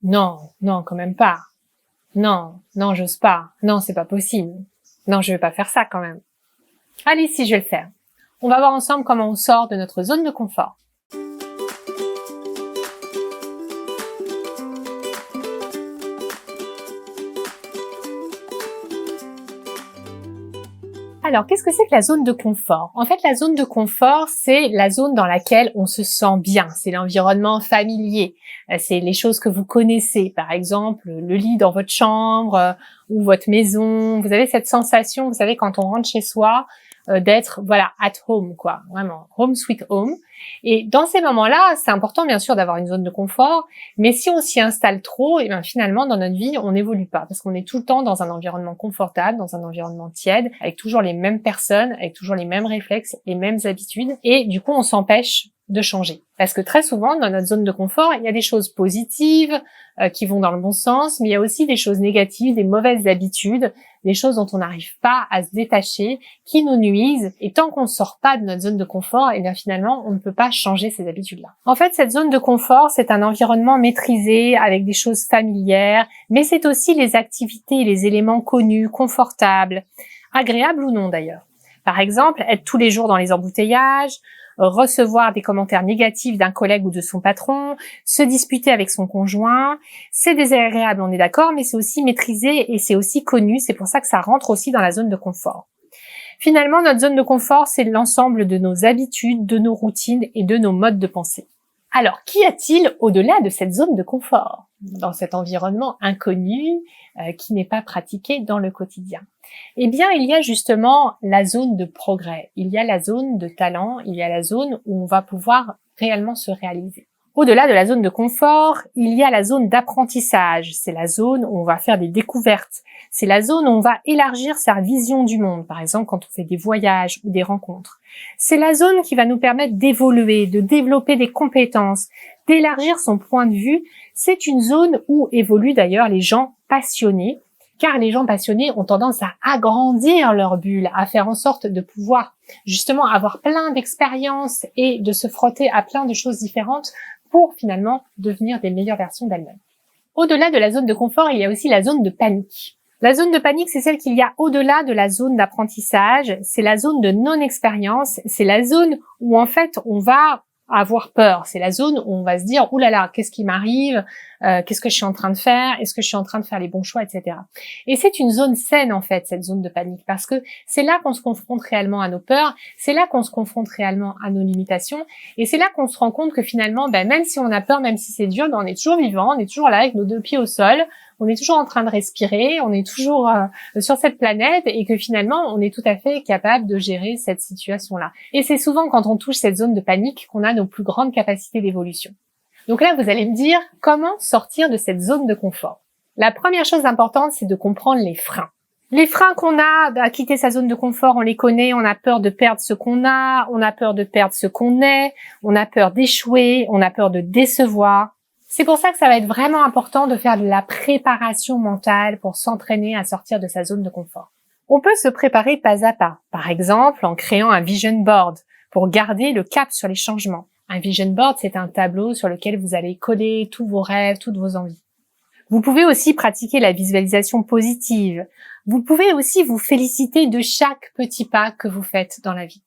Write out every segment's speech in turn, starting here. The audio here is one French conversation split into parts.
Non, non, quand même pas. Non, non, j'ose pas. Non, c'est pas possible. Non, je vais pas faire ça quand même. Allez, si, je vais le faire. On va voir ensemble comment on sort de notre zone de confort. Alors, qu'est-ce que c'est que la zone de confort? En fait, la zone de confort, c'est la zone dans laquelle on se sent bien. C'est l'environnement familier. C'est les choses que vous connaissez. Par exemple, le lit dans votre chambre ou votre maison. Vous avez cette sensation, vous savez, quand on rentre chez soi, d'être, voilà, at home, quoi. Vraiment, home sweet home. Et dans ces moments-là, c'est important, bien sûr, d'avoir une zone de confort. Mais si on s'y installe trop, et bien finalement, dans notre vie, on n'évolue pas. Parce qu'on est tout le temps dans un environnement confortable, dans un environnement tiède, avec toujours les mêmes personnes, avec toujours les mêmes réflexes, les mêmes habitudes. Et du coup, on s'empêche de changer. Parce que très souvent, dans notre zone de confort, il y a des choses positives qui vont dans le bon sens, mais il y a aussi des choses négatives, des mauvaises habitudes, des choses dont on n'arrive pas à se détacher, qui nous nuisent. Et tant qu'on ne sort pas de notre zone de confort, et bien finalement, on ne peut pas changer ces habitudes-là. En fait, cette zone de confort, c'est un environnement maîtrisé avec des choses familières, mais c'est aussi les activités et les éléments connus, confortables, agréables ou non d'ailleurs. Par exemple, être tous les jours dans les embouteillages, recevoir des commentaires négatifs d'un collègue ou de son patron, se disputer avec son conjoint, c'est désagréable, on est d'accord, mais c'est aussi maîtrisé et c'est aussi connu, c'est pour ça que ça rentre aussi dans la zone de confort. Finalement, notre zone de confort, c'est l'ensemble de nos habitudes, de nos routines et de nos modes de pensée. Alors, qu'y a-t-il au-delà de cette zone de confort, dans cet environnement inconnu qui n'est pas pratiqué dans le quotidien? Eh bien, il y a justement la zone de progrès, il y a la zone de talent, il y a la zone où on va pouvoir réellement se réaliser. Au-delà de la zone de confort, il y a la zone d'apprentissage. C'est la zone où on va faire des découvertes. C'est la zone où on va élargir sa vision du monde, par exemple quand on fait des voyages ou des rencontres. C'est la zone qui va nous permettre d'évoluer, de développer des compétences, d'élargir son point de vue. C'est une zone où évoluent d'ailleurs les gens passionnés, car les gens passionnés ont tendance à agrandir leur bulle, à faire en sorte de pouvoir justement avoir plein d'expériences et de se frotter à plein de choses différentes pour finalement devenir des meilleures versions d'elles-mêmes. Au-delà de la zone de confort, il y a aussi la zone de panique. La zone de panique, c'est celle qu'il y a au-delà de la zone d'apprentissage, c'est la zone de non-expérience, c'est la zone où en fait on va avoir peur, c'est la zone où on va se dire « Ouh là là, qu'est-ce qui m'arrive ? Qu'est-ce que je suis en train de faire ? Est-ce que je suis en train de faire les bons choix, etc. » Et c'est une zone saine en fait, cette zone de panique, parce que c'est là qu'on se confronte réellement à nos peurs, c'est là qu'on se confronte réellement à nos limitations, et c'est là qu'on se rend compte que finalement, même si on a peur, même si c'est dur, on est toujours vivant, on est toujours là avec nos deux pieds au sol, on est toujours en train de respirer, on est toujours sur cette planète et que finalement, on est tout à fait capable de gérer cette situation-là. Et c'est souvent quand on touche cette zone de panique qu'on a nos plus grandes capacités d'évolution. Donc là, vous allez me dire, comment sortir de cette zone de confort? La première chose importante, c'est de comprendre les freins. Les freins qu'on a à quitter sa zone de confort, on les connaît, on a peur de perdre ce qu'on a, on a peur de perdre ce qu'on est, on a peur d'échouer, on a peur de décevoir. C'est pour ça que ça va être vraiment important de faire de la préparation mentale pour s'entraîner à sortir de sa zone de confort. On peut se préparer pas à pas, par exemple en créant un vision board pour garder le cap sur les changements. Un vision board, c'est un tableau sur lequel vous allez coller tous vos rêves, toutes vos envies. Vous pouvez aussi pratiquer la visualisation positive. Vous pouvez aussi vous féliciter de chaque petit pas que vous faites dans la vie.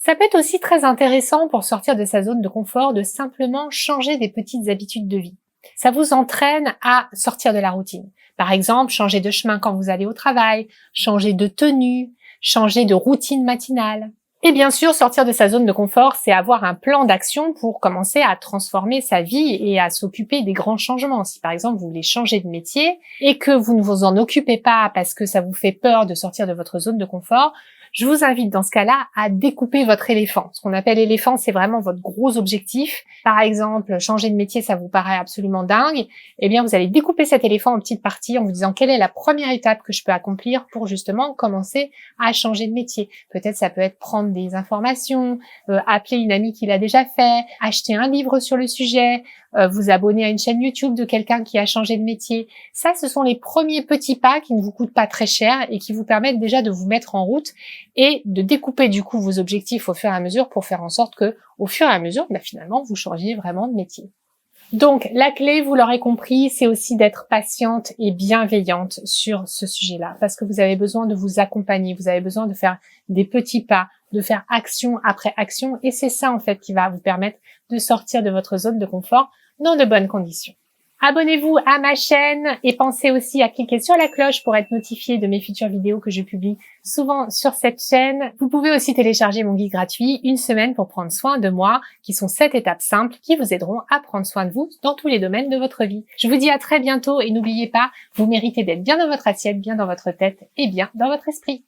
Ça peut être aussi très intéressant pour sortir de sa zone de confort de simplement changer des petites habitudes de vie. Ça vous entraîne à sortir de la routine. Par exemple, changer de chemin quand vous allez au travail, changer de tenue, changer de routine matinale. Et bien sûr, sortir de sa zone de confort, c'est avoir un plan d'action pour commencer à transformer sa vie et à s'occuper des grands changements. Si par exemple vous voulez changer de métier et que vous ne vous en occupez pas parce que ça vous fait peur de sortir de votre zone de confort, je vous invite dans ce cas-là à découper votre éléphant. Ce qu'on appelle éléphant, c'est vraiment votre gros objectif. Par exemple, changer de métier, ça vous paraît absolument dingue. Eh bien, vous allez découper cet éléphant en petites parties en vous disant quelle est la première étape que je peux accomplir pour justement commencer à changer de métier. Peut-être ça peut être prendre des informations, appeler une amie qui l'a déjà fait, acheter un livre sur le sujet, vous abonner à une chaîne YouTube de quelqu'un qui a changé de métier. Ça, ce sont les premiers petits pas qui ne vous coûtent pas très cher et qui vous permettent déjà de vous mettre en route et de découper du coup vos objectifs au fur et à mesure pour faire en sorte que, au fur et à mesure, finalement, vous changiez vraiment de métier. Donc, la clé, vous l'aurez compris, c'est aussi d'être patiente et bienveillante sur ce sujet-là, parce que vous avez besoin de vous accompagner, vous avez besoin de faire des petits pas, de faire action après action, et c'est ça, en fait, qui va vous permettre de sortir de votre zone de confort dans de bonnes conditions. Abonnez-vous à ma chaîne et pensez aussi à cliquer sur la cloche pour être notifié de mes futures vidéos que je publie souvent sur cette chaîne. Vous pouvez aussi télécharger mon guide gratuit « Une semaine pour prendre soin de moi » qui sont 7 étapes simples qui vous aideront à prendre soin de vous dans tous les domaines de votre vie. Je vous dis à très bientôt et n'oubliez pas, vous méritez d'être bien dans votre assiette, bien dans votre tête et bien dans votre esprit.